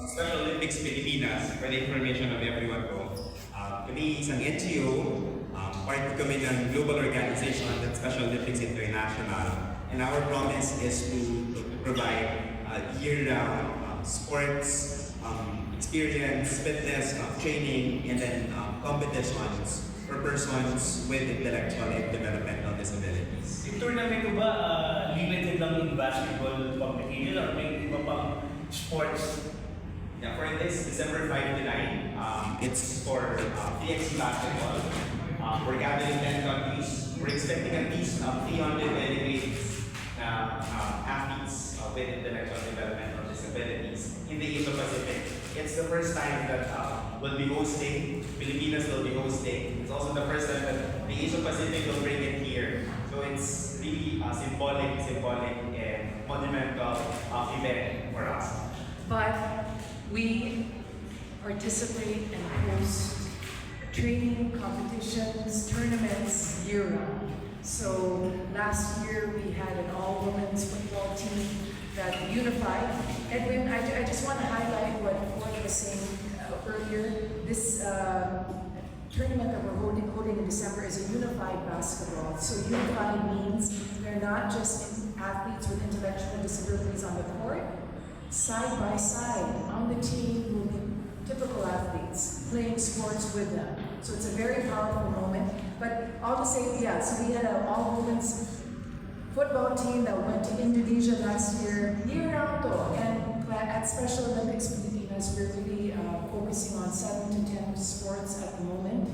Special Olympics Pilipinas, for the information of everyone po. Kami isang NGO, part kami ng global organization ng Special Olympics International. And our promise is to provide year-round sports, experience, fitness, training, and then competitions for persons with intellectual and developmental disabilities. Yung tournament ko ba limited lang yung basketball competition or may iba pang sports? Yeah, for this December 5 to 9, it's for PXC basketball. We're gathering 10 countries. We're expecting at least 300 delegated athletes with intellectual developmental disabilities in the Indo-Pacific. It's the first time that we'll be hosting, Pilipinas will be hosting. It's also the first time that the Asia-Pacific will bring it here. So it's really symbolic and monumental event for us. But we participate and host training, competitions, tournaments year-round. So last year we had an all-women's football team that unified. Edwin, I just want to highlight what Ford was saying earlier. This tournament that we're holding in December is a unified basketball. So unified means they're not just athletes with intellectual disabilities on the court. Side by side on the team will be typical athletes playing sports with them. So it's a very powerful moment. But all to say, yeah, so we had an all-women's football team that went to Indonesia last year round though. And at Special Olympics Pilipinas, we're really focusing on 7 to 10 sports at the moment.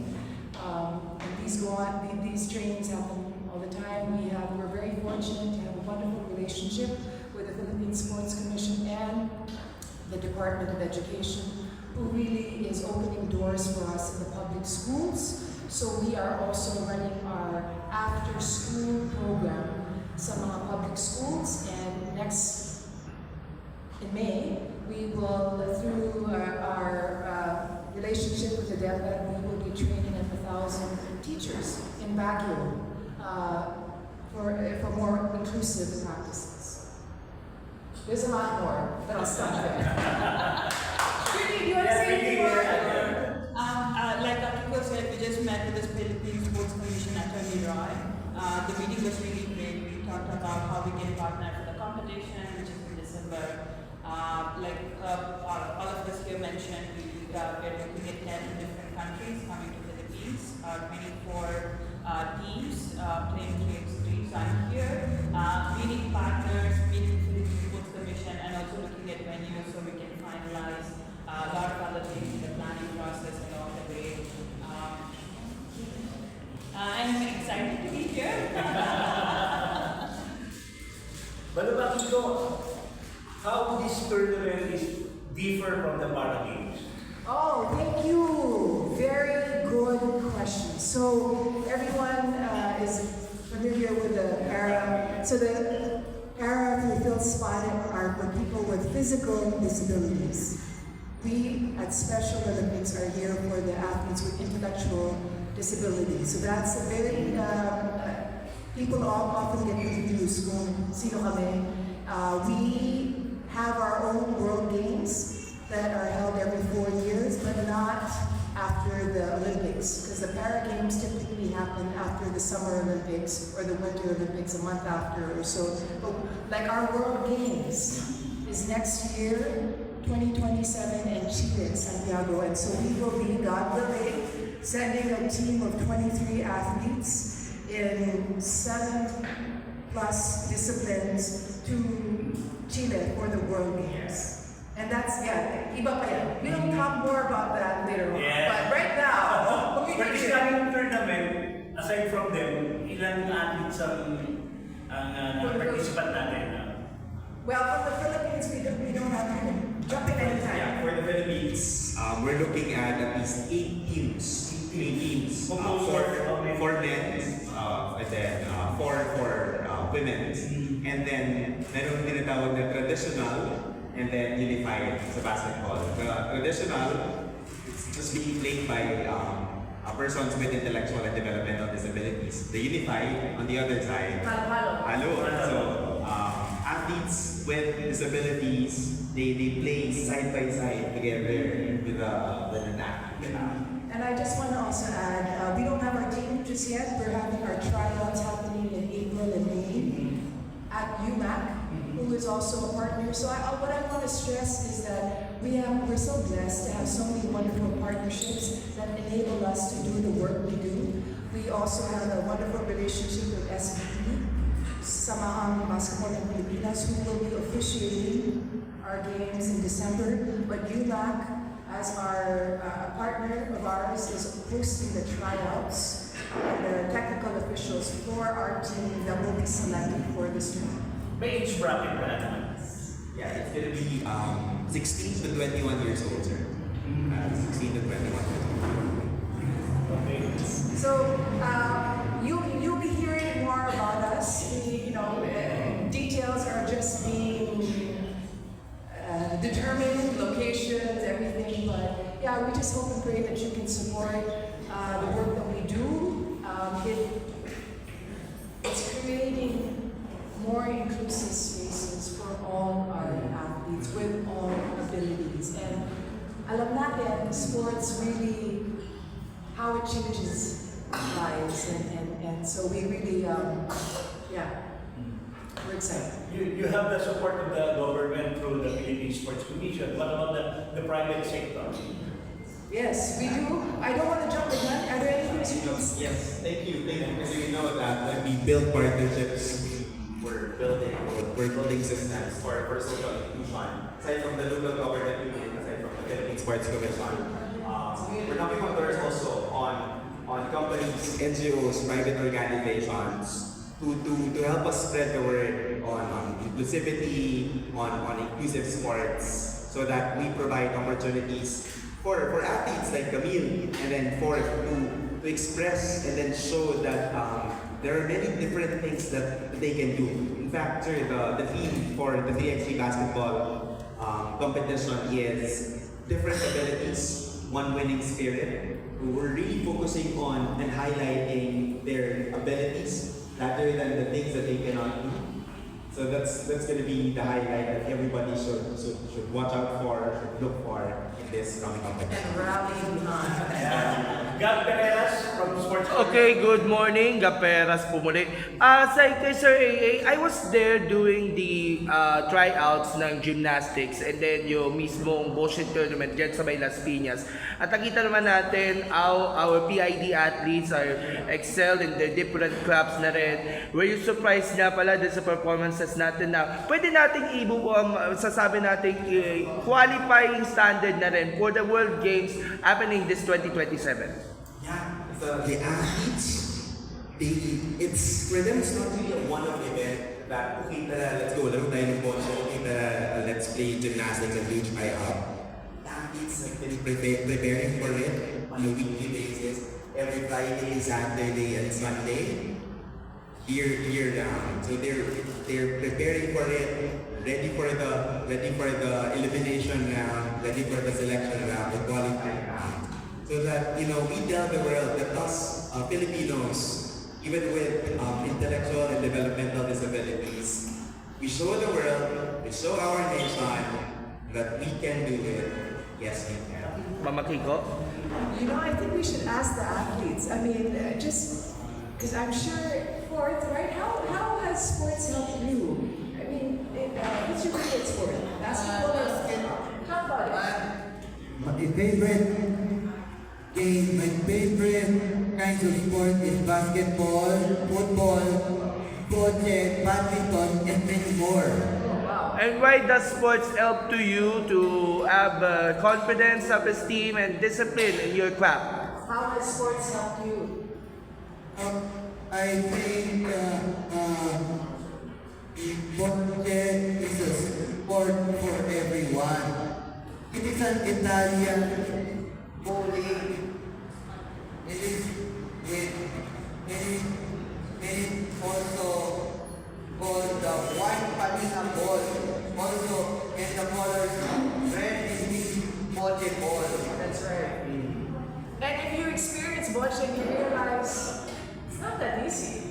And these go on, these trainings happen all the time. We're very fortunate to have a wonderful relationship with the Philippine Sports Commission and the Department of Education, who really is opening doors for us in the public schools. So we are also running our after-school program sa mga public schools, and in May, we will, through our relationship with the DepEd, we will be training 1,000 teachers in Baguio for more inclusive practices. There's a lot more, but I'll stop there. Judy, do you want to say anything more? Like Dr. said, we just met with the Philippine Sports Commission Attorney Roy. The meeting was really great. We talked about how we can partner for the competition, which is in December. All of us here mentioned, we're looking at 10 different countries coming to Philippines, 24 teams playing games. So I'm here, meeting partners, meeting Philippine Sports Commission, and also looking at venues so we can finalize a lot of other things in the planning process along the way. I'm excited to be here. Balubakiko, how this tournament is differ from the Para Games? Oh, thank you. Very good question. So everyone is familiar with the para. So the para who feel spotted are for people with physical disabilities. We at Special Olympics are here for the athletes with intellectual disabilities. So that's a very, people often get confused kung sino kami. We have our own World Games that are held every 4 years, but not after the Olympics, because the Para Games typically happen after the Summer Olympics or the Winter Olympics a month after or so. But like our World Games is next year, 2027 in Chile, Santiago, and so we will be, God willing, sending a team of 23 athletes in 7+ disciplines to Chile for the World Games. And that's, iba pa yan. We'll talk more about that later on. Yeah. But right now, For this coming tournament, aside from them, ilan athletes ang participant natin? well, from the Philippines, we don't have any. Jump in anytime. Yeah, for the Philippines, we're looking at least 8 teams. 8 teams. For men, and then 4 for women. And then, meron tinatawag na traditional, and then unified sa basketball. The traditional, it's just being played by persons with intellectual and developmental disabilities. The unified, on the other side, Halo. So, athletes with disabilities, they play side by side together with an athlete. And I just want to also add, we don't have our team just yet. We're having our tryouts happening in April and May at UMAC, who is also a partner. So what I want to stress is that we're so blessed to have so many wonderful partnerships that enable us to do the work we do. We also have a wonderful relationship with SBP, Samahang Basketball ng Pilipinas, who will be officiating our games in December. But UMAC, as our partner of ours, is hosting the tryouts and the technical officials for our team that will be selected for this tournament. May age bracket ba naman? Yeah, it's gonna be 16 to 21 years old, sir. 16 to 21 years old. Okay. So you'll be hearing more about us. Details are just being determined, locations, everything. But yeah, we just hope and pray that you can support the work that we do. It's creating more inclusive spaces for all our athletes with all abilities. And alam natin, sports really, how it changes lives. And so we really, we're excited. You have the support of the government through the Philippine Sports Commission. What about the private sector? Yes, we do. I don't want to jump the gun. Are there any questions? Yes, thank you. Because we know that when we build partnerships, we're building systems for social inclusion. Aside from the local government unit, aside from the Philippine Sports Commission, we're knocking on doors also on companies, NGOs, private organizations to help us spread the word on inclusivity, on inclusive sports, so that we provide opportunities for athletes like Camille, and then to express and then show that there are many different things that they can do. In fact, sir, the theme for the 3x3 basketball competition is different abilities, one winning spirit. We're really focusing on and highlighting their abilities rather than the things that they cannot do. So that's going to be the highlight that everybody should watch out for, should look for in this coming competition. And rally behind. Gab Pereras from Sports. Okay, good morning. Gaperas po muli. Kay Sir AA, I was there doing the tryouts ng gymnastics and then yung mismong Boston tournament dyan sa may Las Piñas. At nakita naman natin how our PID athletes are excelled in their different crafts na rin. Were you surprised nga pala din sa performances natin na pwede nating sasabi natin qualifying standard na rin for the World Games happening this 2027? Yeah, the athletes, it's for them, it's not really a one-off event that, okay, let's go, laro tayo ng bocho, okay, let's play gymnastics and do tryout. The athletes have been preparing for it on a weekly basis, every Friday, Saturday, and Sunday, year round. So they're preparing for it, ready for the elimination round, ready for the selection round, the qualifying round. So that, we tell the world that us Filipinos, even with intellectual and developmental disabilities, we show the world, we show our nation that we can do it. Yes, we can. Mama Kiko? I think we should ask the athletes. I mean, just because I'm sure, fourth, right? How has sports helped you? I mean, what's your favorite sport? Basketball or basketball? Talk about it. My favorite game, my favorite kinds of sport is basketball, football, bocce, badminton, and many more. And why does sports help to you to have confidence, self-esteem, and discipline in your craft? How has sports helped you? I think bocce is a sport for everyone. It is an Italian bowling. It is also called the white patina ball. Also, in the colors red is the bocce ball. That's right. And if you experience watching, you realize it's not that easy.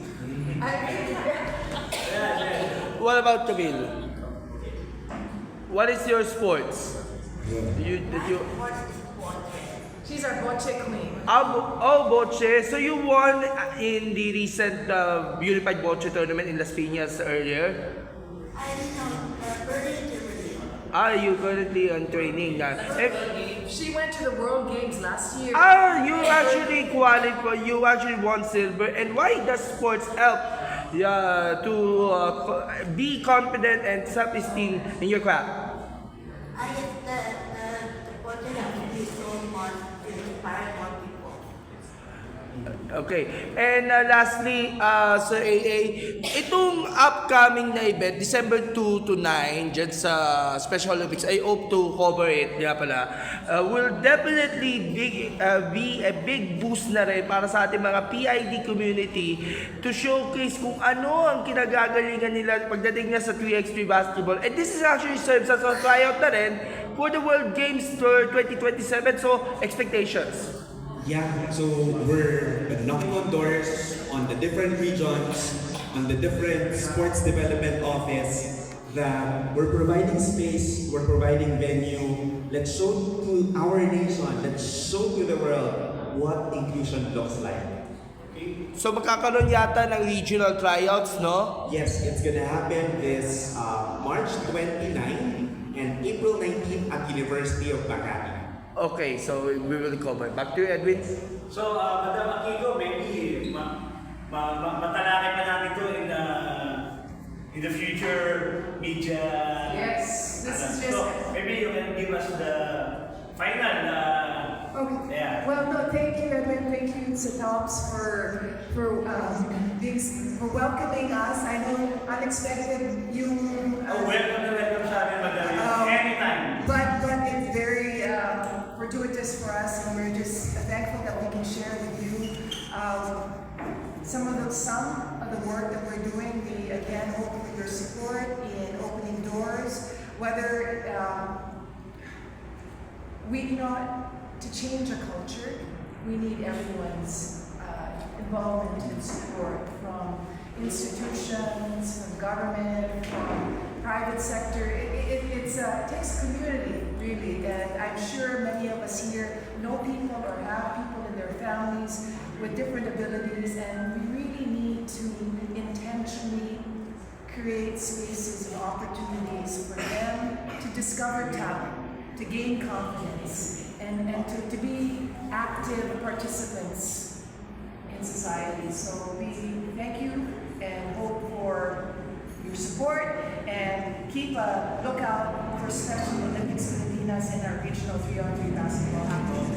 I mean, What about Camille? What is your sports? Did you She's our boche queen. Boche. So you won in the recent Unified Boche tournament in Las Piñas earlier. You currently on training na. She went to the World Games last year. You actually qualified. You actually won silver. And why does sports help to be confident and self-esteem in your craft? I guess the opportunity is so much to inspire more people. Okay. And lastly, Sir AA, itong upcoming na event, December 2 to 9, dyan sa Special Olympics, I hope to cover it, nga pala, will definitely be a big boost na rin para sa ating mga PID community to showcase kung ano ang kinagagalingan nila pagdating na sa 3x3 basketball. And this is actually serves as a tryout na rin for the World Games for 2027. So, expectations. Yeah, so we're knocking on doors on the different regions, on the different sports development office, that we're providing space, we're providing venue. Let's show to our nation, let's show to the world what inclusion looks like. So, magkakaroon yata ng regional tryouts, no? Yes, it's gonna happen this March 29 and April 19 at University of Makati. Okay, so we will cover. Back to you, Edwin. So, Madam Akiko, maybe matalakay pa natin ito in the future media. Yes, this is just. So, maybe you can give us the final. Okay. Yeah. Well, no, thank you, Edwin. Thank you to Tops for welcoming us. I know unexpected you. Welcome sa amin, Madam. Anytime. But it's very fortuitous for us, and we're just thankful that we can share with you some of the work that we're doing. We again hope for your support in opening doors, whether to change a culture, we need everyone's involvement and support from institutions, from government, from private sector. It takes a community, really, and I'm sure many of us here know people or have people in their families with different abilities, and we really need to intentionally create spaces and opportunities for them to discover talent, to gain confidence, and to be active participants in society. So we thank you and hope for your support, and keep a lookout for Special Olympics Pilipinas and our regional 3-on-3 basketball happening.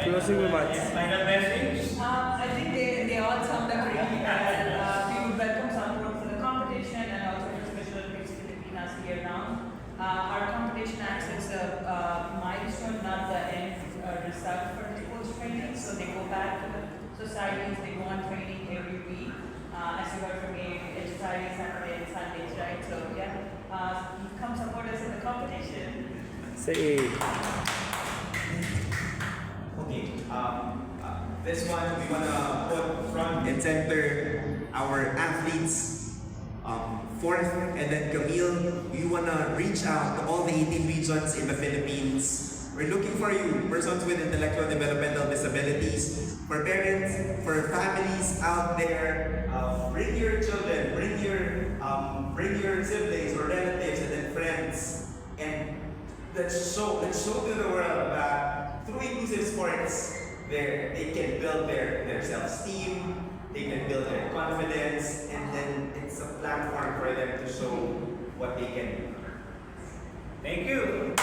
Closing remarks. Final message. I think they all summed up really well. We would welcome support for the competition and also for Special Olympics Pilipinas year round. Our competition acts as a milestone, not the end result for the post training. So they go back to the societies, they go on training every week. As you heard from me, it's Friday, Saturday, and Sundays, right? So yeah, come support us in the competition. Say Okay, this one we wanna put front and center our athletes. Fourth, and then Camille, we wanna reach out to all the 18 regions in the Philippines. We're looking for you, persons with intellectual developmental disabilities, for parents, for families out there. Bring your children, bring your siblings or relatives, and then friends, and let's show to the world that through inclusive sports, they can build their self-esteem, they can build their confidence, and then it's a platform for them to show what they can do. Thank you.